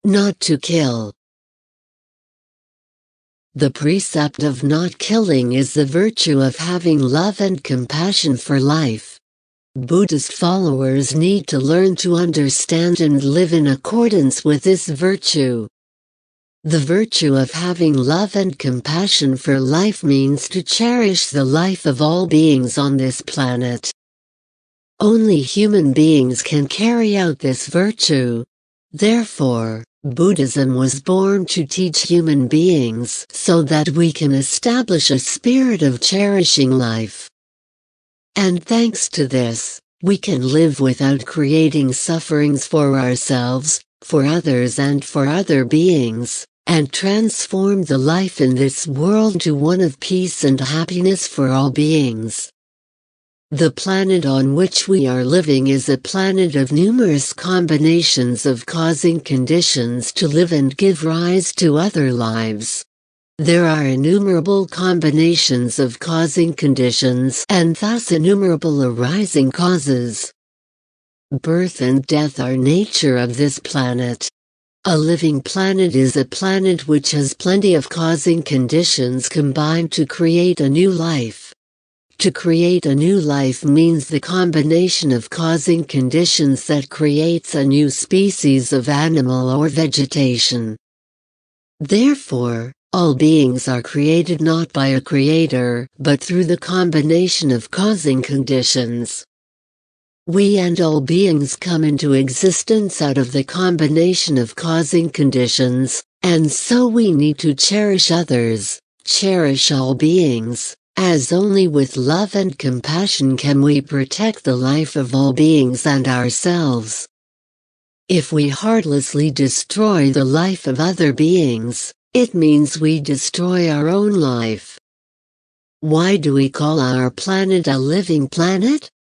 Not to kill. The precept of not killing is the virtue of having love and compassion for life. Buddhist followers need to learn to understand and live in accordance with this virtue. The virtue of having love and compassion for life means to cherish the life of all beings on this planet. Only human beings can carry out this virtue. Therefore, Buddhism was born to teach human beings so that we can establish a spirit of cherishing life. And thanks to this, we can live without creating sufferings for ourselves, for others and for other beings, and transform the life in this world to one of peace and happiness for all beings. The planet on which we are living is a planet of numerous combinations of causing conditions to live and give rise to other lives. There are innumerable combinations of causing conditions and thus innumerable arising causes. Birth and death are nature of this planet. A living planet is a planet which has plenty of causing conditions combined to create a new life. To create a new life means the combination of causing conditions that creates a new species of animal or vegetation. Therefore, all beings are created not by a creator, but through the combination of causing conditions. We and all beings come into existence out of the combination of causing conditions, and so we need to cherish others, cherish all beings, as only with love and compassion can we protect the life of all beings and ourselves. If we heartlessly destroy the life of other beings, it means we destroy our own life. Why do we call our planet a living planet?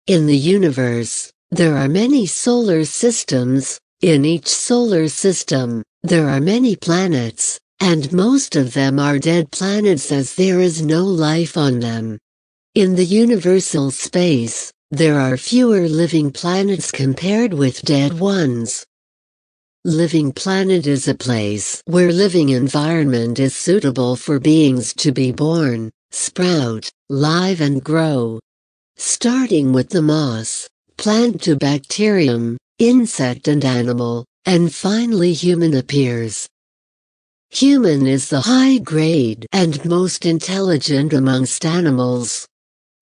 In the universe, there are many solar systems. In each solar system, there are many planets, and most of them are dead planets as there is no life on them. In the universal space, there are fewer living planets compared with dead ones. Living planet is a place where living environment is suitable for beings to be born, sprout, live and grow. Starting with the moss, plant to bacterium, insect and animal, and finally human appears. Human is the high grade and most intelligent amongst animals.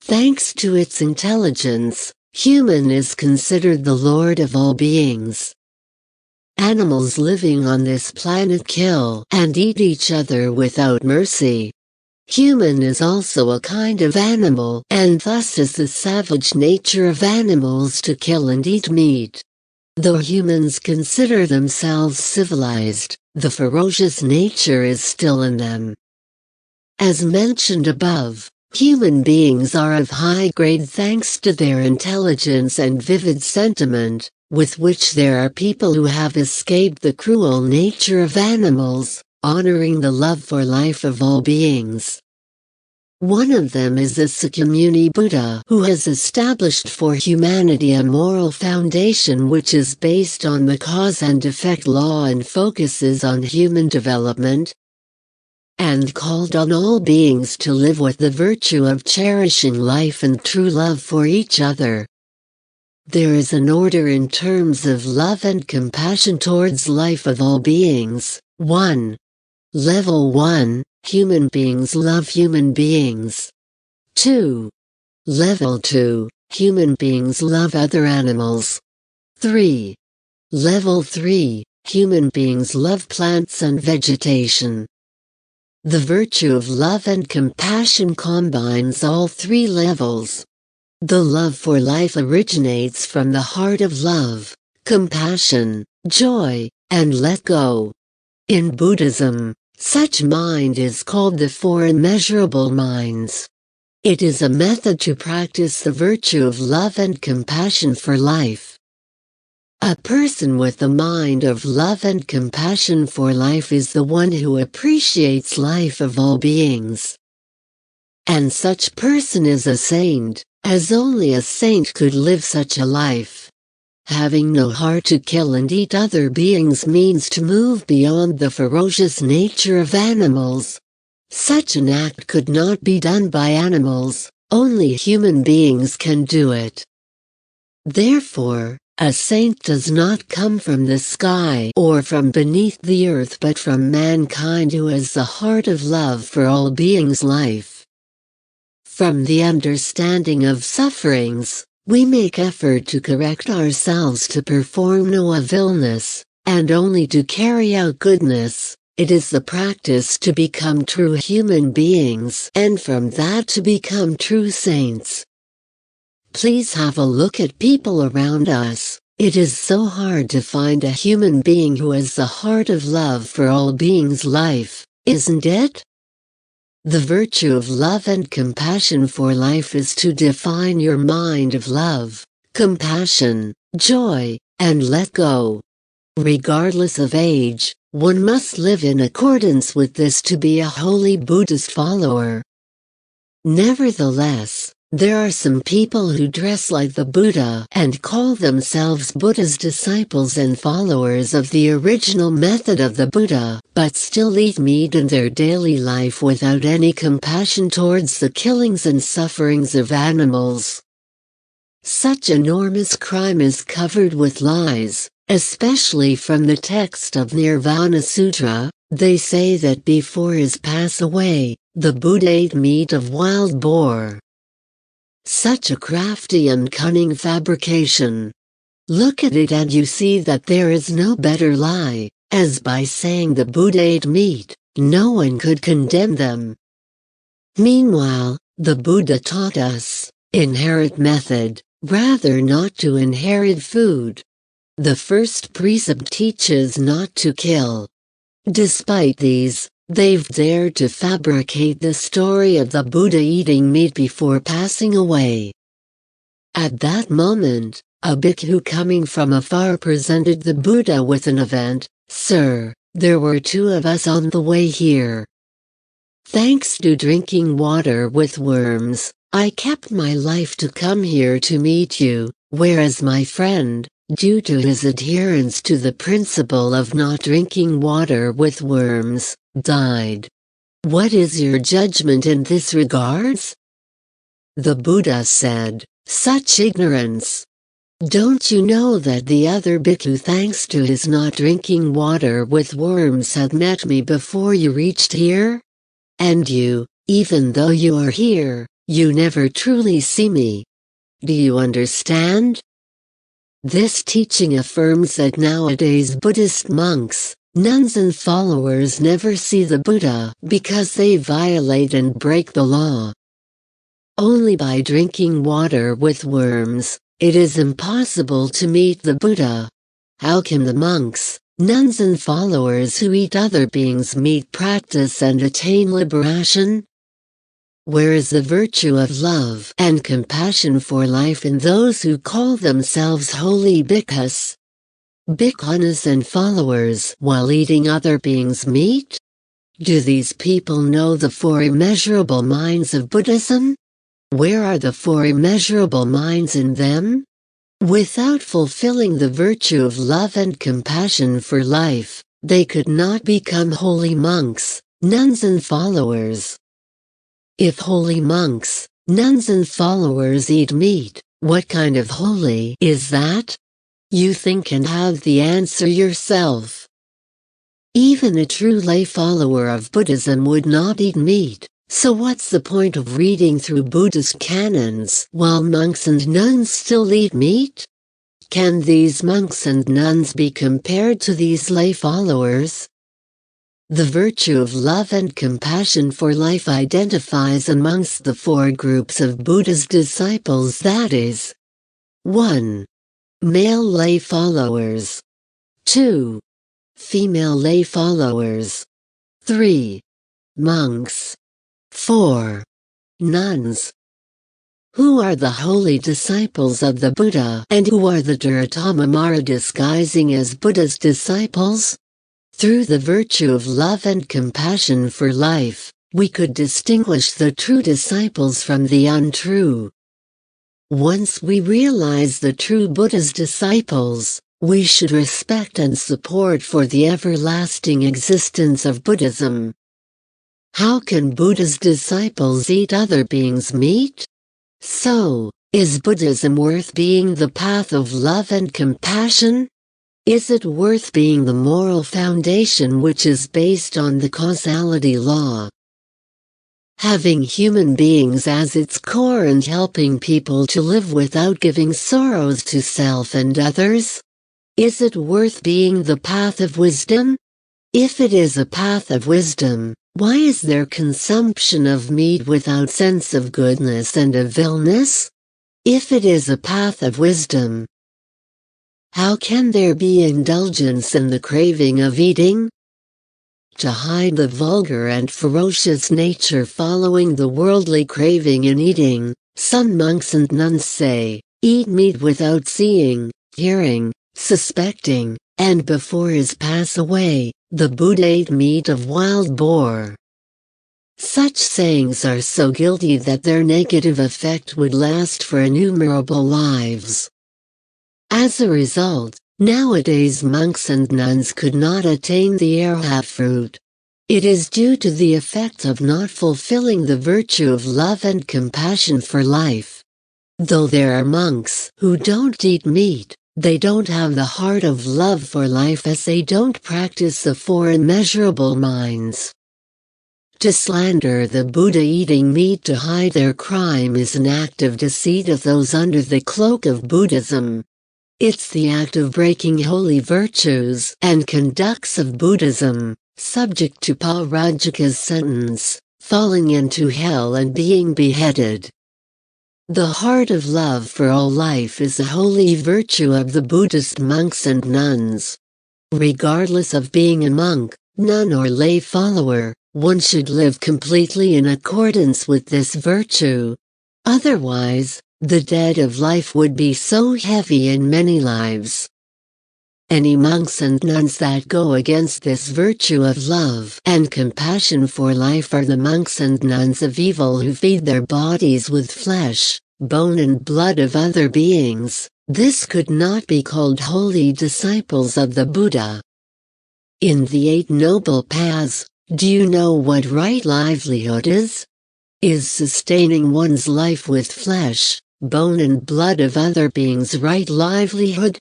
Thanks to its intelligence, human is considered the lord of all beings. Animals living on this planet kill and eat each other without mercy. Human is also a kind of animal and thus is the savage nature of animals to kill and eat meat. Though humans consider themselves civilized, the ferocious nature is still in them. As mentioned above, human beings are of high grade thanks to their intelligence and vivid sentiment, with which there are people who have escaped the cruel nature of animals, honoring the love for life of all beings. One of them is the Sakyamuni Buddha, who has established for humanity a moral foundation which is based on the cause and effect law and focuses on human development, and called on all beings to live with the virtue of cherishing life and true love for each other. There is an order in terms of love and compassion towards life of all beings. 1. Level 1. Human beings love human beings. 2. Level 2. Human beings love other animals. 3. Level 3. Human beings love plants and vegetation. The virtue of love and compassion combines all three levels. The love for life originates from the heart of love, compassion, joy, and let go. In Buddhism, such mind is called the Four Immeasurable Minds. It is a method to practice the virtue of love and compassion for life. A person with the mind of love and compassion for life is the one who appreciates life of all beings. And such person is a saint, as only a saint could live such a life. Having no heart to kill and eat other beings means to move beyond the ferocious nature of animals. Such an act could not be done by animals, only human beings can do it. Therefore, a saint does not come from the sky or from beneath the earth but from mankind who has the heart of love for all beings' life. From the understanding of sufferings, we make effort to correct ourselves to perform no evilness, and only to carry out goodness. It is the practice to become true human beings and from that to become true saints. Please have a look at people around us. It is so hard to find a human being who has the heart of love for all beings' life, isn't it? The virtue of love and compassion for life is to define your mind of love, compassion, joy, and let go. Regardless of age, one must live in accordance with this to be a holy Buddhist follower. Nevertheless, there are some people who dress like the Buddha and call themselves Buddha's disciples and followers of the original method of the Buddha, but still eat meat in their daily life without any compassion towards the killings and sufferings of animals. Such enormous crime is covered with lies, especially from the text of Nirvana Sutra. They say that before his pass away, the Buddha ate meat of wild boar. Such a crafty and cunning fabrication. Look at it and you see that there is no better lie, as by saying the Buddha ate meat, no one could condemn them. Meanwhile, the Buddha taught us, inherit method, rather not to inherit food. The first precept teaches not to kill. Despite these, they've dared to fabricate the story of the Buddha eating meat before passing away. At that moment, a bhikkhu coming from afar presented the Buddha with an event. Sir, there were two of us on the way here. Thanks to drinking water with worms, I kept my life to come here to meet you, whereas my friend, due to his adherence to the principle of not drinking water with worms, died. What is your judgment in this regards? The Buddha said, such ignorance! Don't you know that the other bhikkhu, thanks to his not drinking water with worms, had met me before you reached here? And you, even though you are here, you never truly see me. Do you understand? This teaching affirms that nowadays Buddhist monks, nuns and followers never see the Buddha because they violate and break the law. Only by drinking water with worms, it is impossible to meet the Buddha. How can the monks, nuns and followers who eat other beings' meat practice and attain liberation? Where is the virtue of love and compassion for life in those who call themselves holy bhikkhus? Bhikkhunis and followers while eating other beings' meat? Do these people know the four immeasurable minds of Buddhism? Where are the four immeasurable minds in them? Without fulfilling the virtue of love and compassion for life, they could not become holy monks, nuns and followers. If holy monks, nuns and followers eat meat, what kind of holy is that? You think and have the answer yourself. Even a true lay follower of Buddhism would not eat meat, so what's the point of reading through Buddhist canons while monks and nuns still eat meat? Can these monks and nuns be compared to these lay followers? The virtue of love and compassion for life identifies amongst the four groups of Buddha's disciples, that is, 1. Male lay followers. 2. Female lay followers. 3. Monks. 4. Nuns. Who are the holy disciples of the Buddha and who are the Dharatamara disguising as Buddha's disciples? Through the virtue of love and compassion for life, we could distinguish the true disciples from the untrue. Once we realize the true Buddha's disciples, we should respect and support for the everlasting existence of Buddhism. How can Buddha's disciples eat other beings' meat? So, is Buddhism worth being the path of love and compassion? Is it worth being the moral foundation which is based on the causality law? Having human beings as its core and helping people to live without giving sorrows to self and others? Is it worth being the path of wisdom? If it is a path of wisdom, why is there consumption of meat without sense of goodness and of illness? If it is a path of wisdom, how can there be indulgence in the craving of eating? To hide the vulgar and ferocious nature following the worldly craving in eating, some monks and nuns say, eat meat without seeing, hearing, suspecting, and before his pass away, the Buddha ate meat of wild boar. Such sayings are so guilty that their negative effect would last for innumerable lives. As a result, nowadays monks and nuns could not attain the arhat fruit. It is due to the effect of not fulfilling the virtue of love and compassion for life. Though there are monks who don't eat meat, they don't have the heart of love for life as they don't practice the four immeasurable minds. To slander the Buddha eating meat to hide their crime is an act of deceit of those under the cloak of Buddhism. It's the act of breaking holy virtues and conducts of Buddhism, subject to Parajika's sentence, falling into hell and being beheaded. The heart of love for all life is a holy virtue of the Buddhist monks and nuns. Regardless of being a monk, nun or lay follower, one should live completely in accordance with this virtue. Otherwise, the debt of life would be so heavy in many lives. Any monks and nuns that go against this virtue of love and compassion for life are the monks and nuns of evil who feed their bodies with flesh, bone and blood of other beings. This could not be called holy disciples of the Buddha. In the Eight Noble Paths, do you know what right livelihood is? Is sustaining one's life with flesh, bone and blood of other beings right livelihood?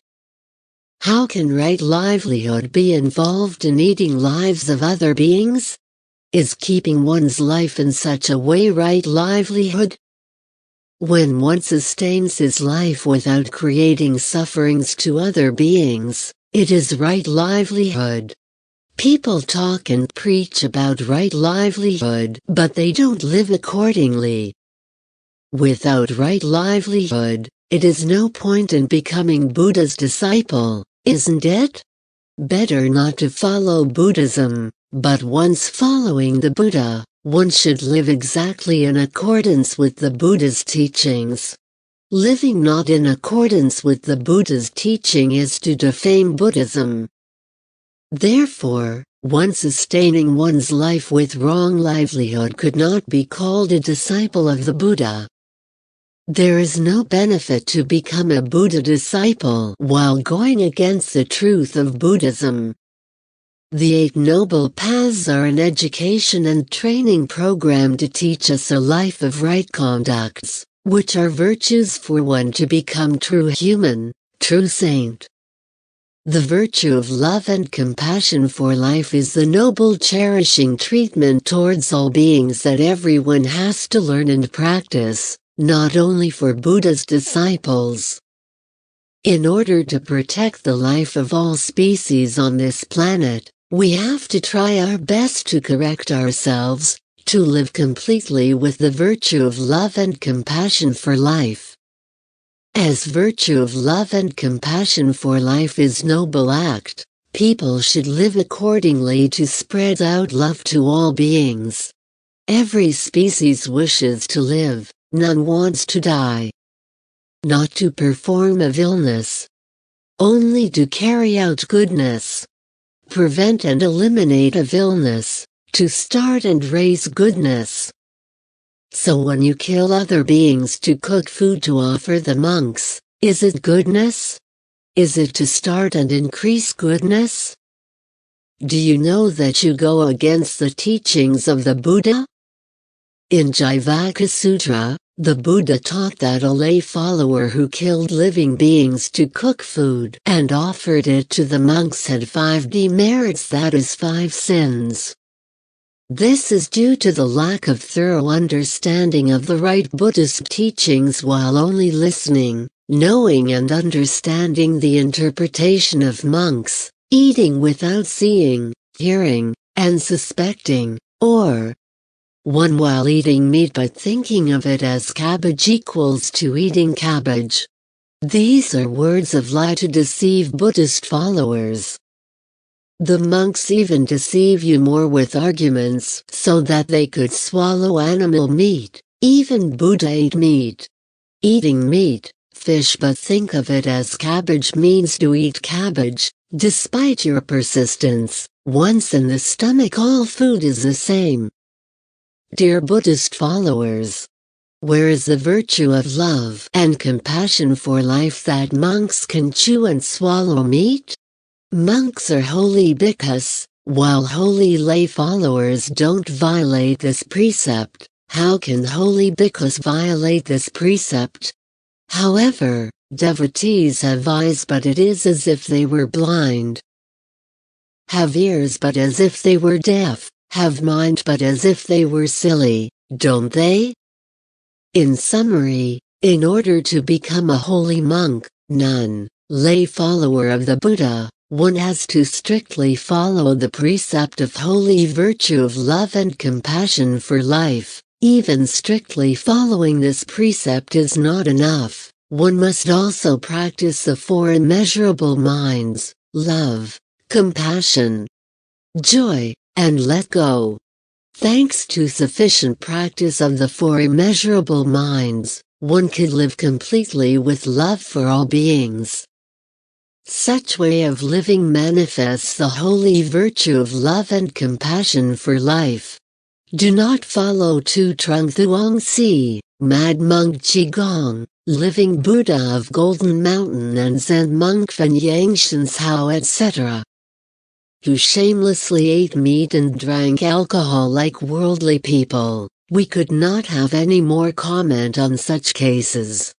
How can right livelihood be involved in eating lives of other beings? Is keeping one's life in such a way right livelihood? When one sustains his life without creating sufferings to other beings, it is right livelihood. People talk and preach about right livelihood, but they don't live accordingly. Without right livelihood, it is no point in becoming Buddha's disciple, isn't it? Better not to follow Buddhism, but once following the Buddha, one should live exactly in accordance with the Buddha's teachings. Living not in accordance with the Buddha's teaching is to defame Buddhism. Therefore, one sustaining one's life with wrong livelihood could not be called a disciple of the Buddha. There is no benefit to become a Buddha disciple while going against the truth of Buddhism. The Eight Noble Paths are an education and training program to teach us a life of right conducts, which are virtues for one to become true human, true saint. The virtue of love and compassion for life is the noble cherishing treatment towards all beings that everyone has to learn and practice, not only for Buddha's disciples. In order to protect the life of all species on this planet, we have to try our best to correct ourselves, to live completely with the virtue of love and compassion for life. As virtue of love and compassion for life is noble act, people should live accordingly to spread out love to all beings. Every species wishes to live, none wants to die. Not to perform of illness. Only to carry out goodness. Prevent and eliminate of illness, to start and raise goodness. So when you kill other beings to cook food to offer the monks, is it goodness? Is it to start and increase goodness? Do you know that you go against the teachings of the Buddha? In Jivaka Sutra, the Buddha taught that a lay follower who killed living beings to cook food and offered it to the monks had 5 demerits, that is 5 sins. This is due to the lack of thorough understanding of the right Buddhist teachings while only listening, knowing and understanding the interpretation of monks, eating without seeing, hearing, and suspecting, or 1. While eating meat but thinking of it as cabbage equals to eating cabbage. These are words of lie to deceive Buddhist followers. The monks even deceive you more with arguments so that they could swallow animal meat. Even Buddha ate meat. Eating meat, fish but think of it as cabbage means to eat cabbage. Despite your persistence, once in the stomach all food is the same. Dear Buddhist followers, where is the virtue of love and compassion for life that monks can chew and swallow meat? Monks are holy bhikkhus, while holy lay followers don't violate this precept. How can holy bhikkhus violate this precept? However, devotees have eyes but it is as if they were blind. Have ears but as if they were deaf, have mind but as if they were silly, don't they? In summary, in order to become a holy monk, nun, lay follower of the Buddha, one has to strictly follow the precept of holy virtue of love and compassion for life. Even strictly following this precept is not enough. One must also practice the 4 immeasurable minds: love, compassion, joy, and let go. Thanks to sufficient practice of the 4 immeasurable minds, one could live completely with love for all beings. Such way of living manifests the holy virtue of love and compassion for life. Do not follow Tu Trung Thuong Si, Mad Monk Qigong, Living Buddha of Golden Mountain and Zen Monk Fan Yangshan Hao etc., who shamelessly ate meat and drank alcohol like worldly people. We could not have any more comment on such cases.